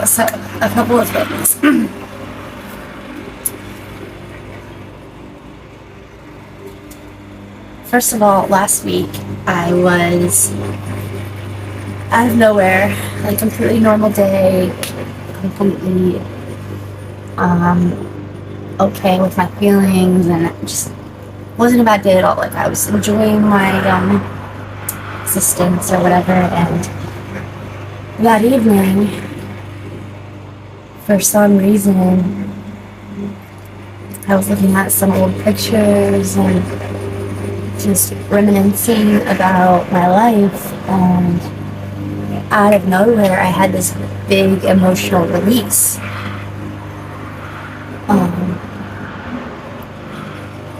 So, a couple of things. First of all, last week I was out of nowhere, like completely normal day, completely okay with my feelings, and it just wasn't a bad day at all. Like I was enjoying my existence or whatever, and that evening, for some reason, I was looking at some old pictures and just reminiscing about my life, and out of nowhere I had this big emotional release.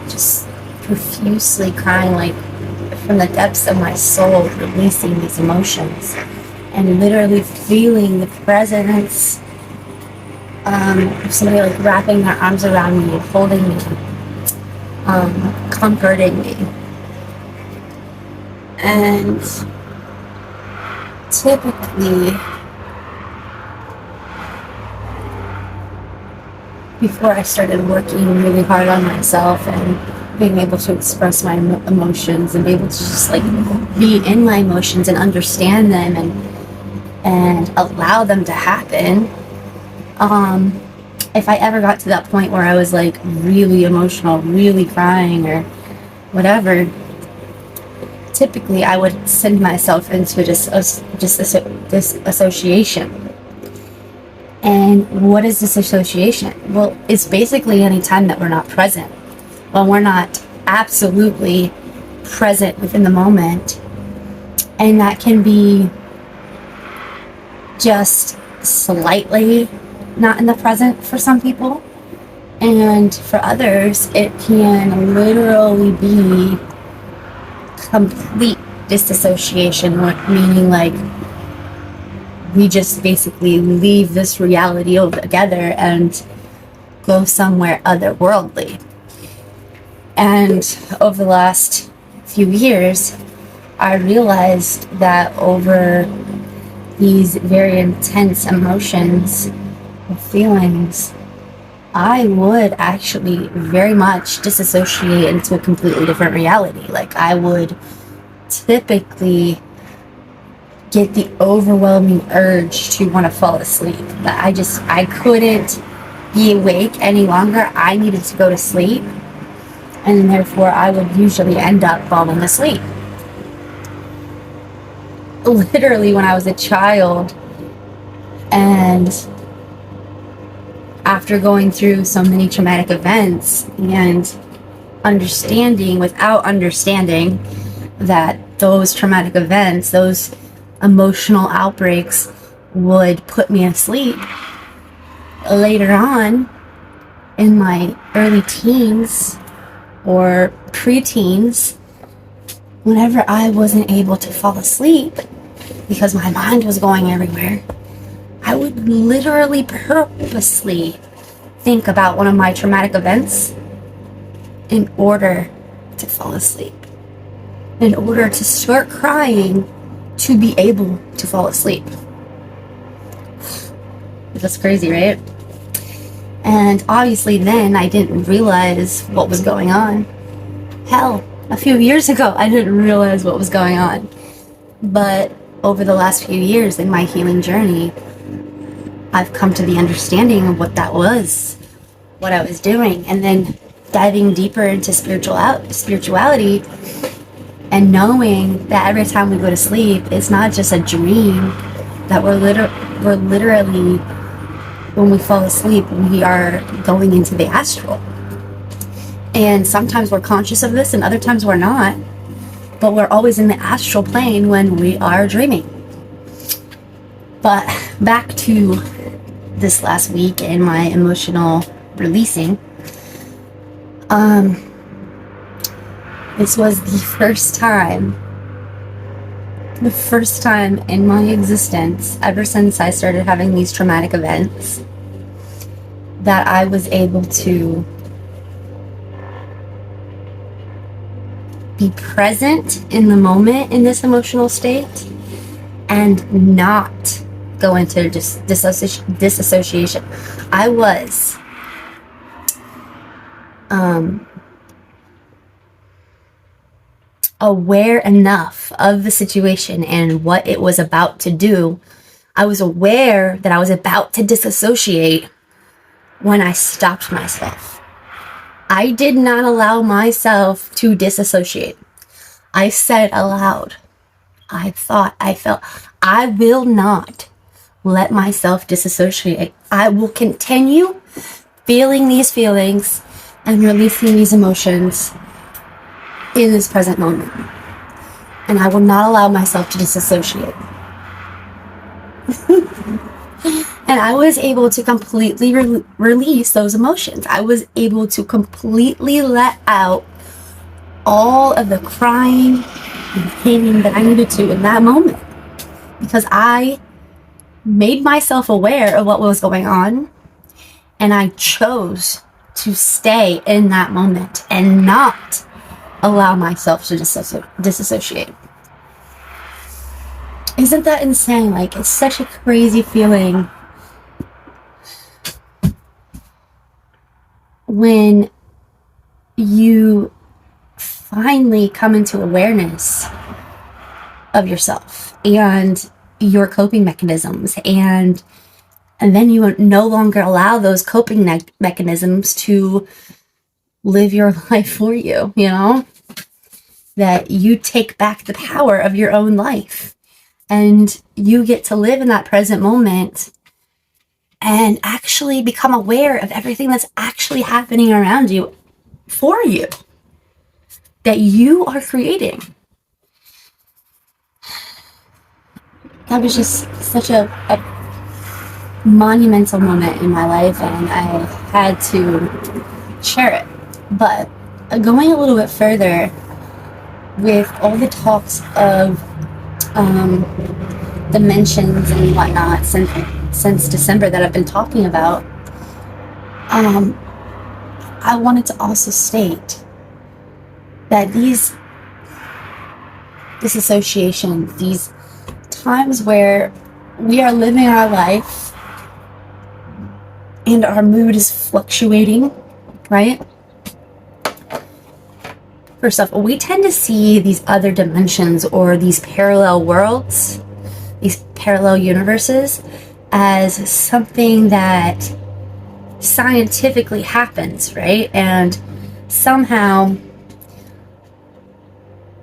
Just profusely crying, like from the depths of my soul, releasing these emotions and literally feeling the presence of somebody like wrapping their arms around me, holding me, comforting me. And typically, before I started working really hard on myself and being able to express my emotions and be able to just like be in my emotions and understand them and allow them to happen, if I ever got to that point where I was like really emotional, really crying or whatever, typically I would send myself into disassociation. And what is disassociation? Well, it's basically any time that we're not present. When we're not absolutely present within the moment. And that can be just slightly not in the present for some people. And for others, it can literally be complete disassociation, meaning like we just basically leave this reality altogether and go somewhere otherworldly. And over the last few years, I realized that over these very intense emotions and feelings, I would actually very much disassociate into a completely different reality. Like I would typically get the overwhelming urge to want to fall asleep. That I couldn't be awake any longer. I needed to go to sleep, and therefore I would usually end up falling asleep. Literally when I was a child, and after going through so many traumatic events and without understanding that those traumatic events, those emotional outbreaks would put me asleep, later on in my early teens or preteens, whenever I wasn't able to fall asleep because my mind was going everywhere, I would literally purposely think about one of my traumatic events in order to fall asleep, in order to start crying to be able to fall asleep. That's crazy, right? And obviously then I didn't realize what was going on. Hell, a few years ago I didn't realize what was going on. But over the last few years in my healing journey, I've come to the understanding of what that was, what I was doing, and then diving deeper into spirituality and knowing that every time we go to sleep, it's not just a dream, that we're literally, when we fall asleep, we are going into the astral. And sometimes we're conscious of this and other times we're not, but we're always in the astral plane when we are dreaming. But back to this last week and my emotional releasing. This was the first time in my existence, ever since I started having these traumatic events, that I was able to be present in the moment in this emotional state and not go into just disassociation. I was aware enough of the situation and what it was about to do. I was aware that I was about to disassociate when I stopped myself. I did not allow myself to disassociate. I said aloud, I thought, I felt, I will not let myself disassociate. I will continue feeling these feelings and releasing these emotions in this present moment. And I will not allow myself to disassociate. And I was able to completely release those emotions. I was able to completely let out all of the crying and pain that I needed to in that moment. Because I made myself aware of what was going on. And I chose to stay in that moment and not allow myself to disassociate. Isn't that insane? Like, it's such a crazy feeling when you finally come into awareness of yourself and your coping mechanisms, and then you no longer allow those coping mechanisms to live your life for you, you know? That you take back the power of your own life and you get to live in that present moment and actually become aware of everything that's actually happening around you for you, that you are creating. That was just such a monumental moment in my life, and I had to share it. But going a little bit further, with all the talks of dimensions and whatnot since December that I've been talking about, I wanted to also state that these disassociations, these times where we are living our life and our mood is fluctuating, right? First off, we tend to see these other dimensions or these parallel worlds, these parallel universes, as something that scientifically happens, right? And somehow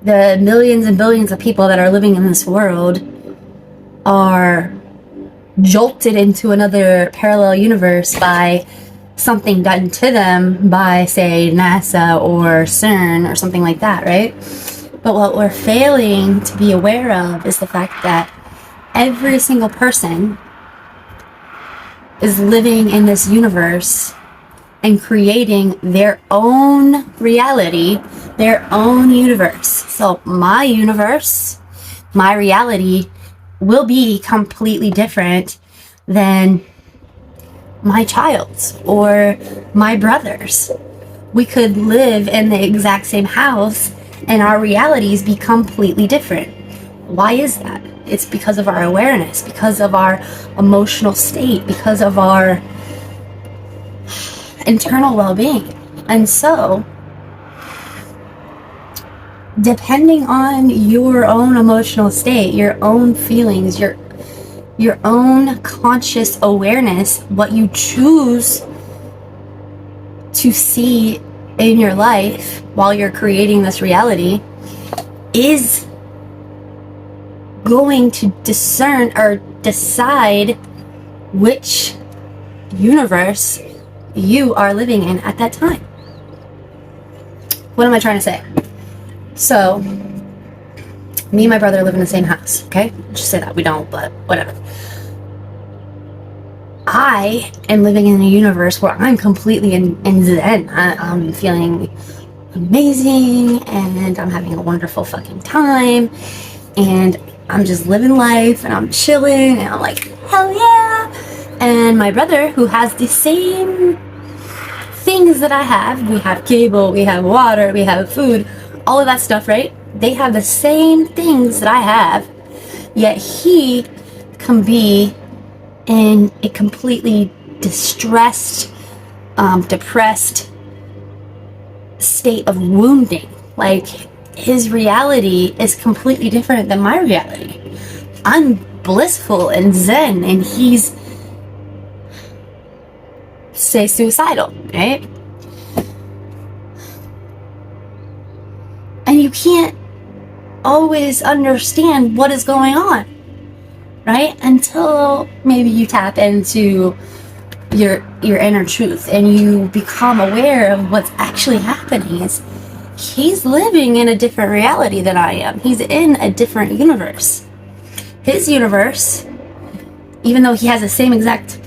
the millions and billions of people that are living in this world are jolted into another parallel universe by something done to them by, say, NASA or CERN or something like that, right? But what we're failing to be aware of is the fact that every single person is living in this universe and creating their own reality, their own universe. So my universe, my reality, will be completely different than my child's or my brother's. We could live in the exact same house and our realities be completely different. Why is that? It's because of our awareness, because of our emotional state, because of our internal well-being. And so, depending on your own emotional state, your own feelings, your own conscious awareness, what you choose to see in your life while you're creating this reality is going to discern or decide which universe you are living in at that time. What am I trying to say? So, me and my brother live in the same house, okay? Just say that. We don't, but whatever. I am living in a universe where I'm completely in Zen. I'm feeling amazing, and I'm having a wonderful fucking time, and I'm just living life, and I'm chilling, and I'm like, hell yeah! And my brother, who has the same things that I have, we have cable, we have water, we have food, all of that stuff, right? They have the same things that I have, yet he can be in a completely distressed, depressed state of wounding. Like, his reality is completely different than my reality. I'm blissful and zen, and he's, say, suicidal, right? And you can't always understand what is going on, right? Until maybe you tap into your inner truth and you become aware of what's actually happening. Is he's living in a different reality than I am. He's in a different universe. His universe, even though he has the same exact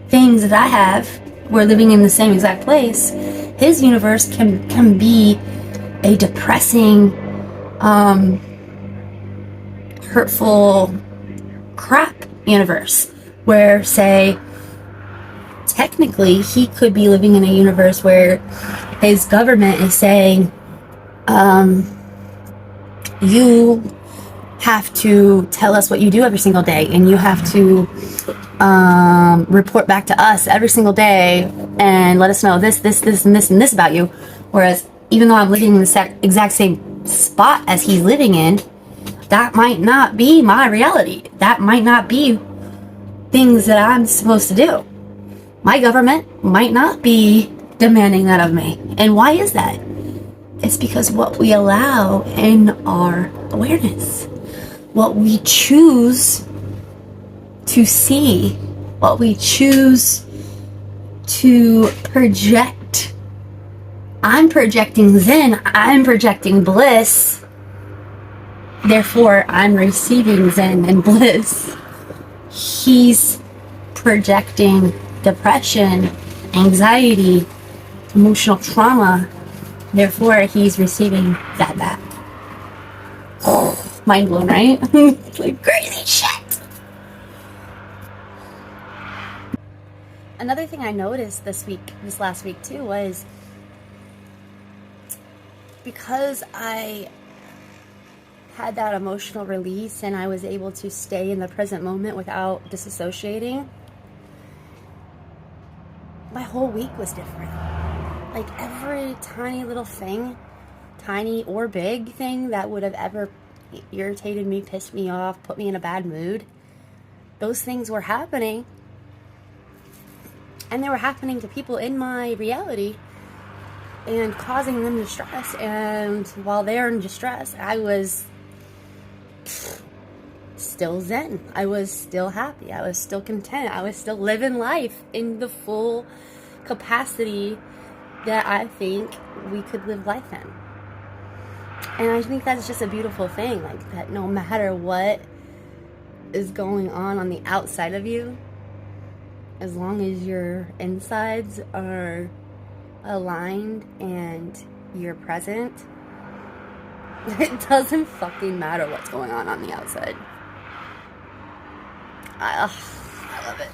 things that I have, we're living in the same exact place, his universe can be a depressing, hurtful crap universe, where, say, technically he could be living in a universe where his government is saying, you have to tell us what you do every single day, and you have to report back to us every single day and let us know this, and this about you. Whereas, even though I'm living in the exact same spot as he's living in, that might not be my reality. That might not be things that I'm supposed to do. My government might not be demanding that of me. And why is that? It's because what we allow in our awareness, what we choose to see, what we choose to project. I'm projecting Zen, I'm projecting bliss, therefore I'm receiving Zen and bliss. He's projecting depression, anxiety, emotional trauma, therefore he's receiving that back. Mind blown, right? Like crazy shit. Another thing I noticed this last week too, was because I had that emotional release and I was able to stay in the present moment without disassociating, my whole week was different. Like, every tiny little thing, tiny or big thing that would have ever irritated me, pissed me off, put me in a bad mood, those things were happening. And they were happening to people in my reality and causing them distress. And while they're in distress, I was still zen. I was still happy. I was still content. I was still living life in the full capacity that I think we could live life in. And I think that's just a beautiful thing, like, that no matter what is going on the outside of you, as long as your insides are aligned and you're present, it doesn't fucking matter what's going on the outside. I love it.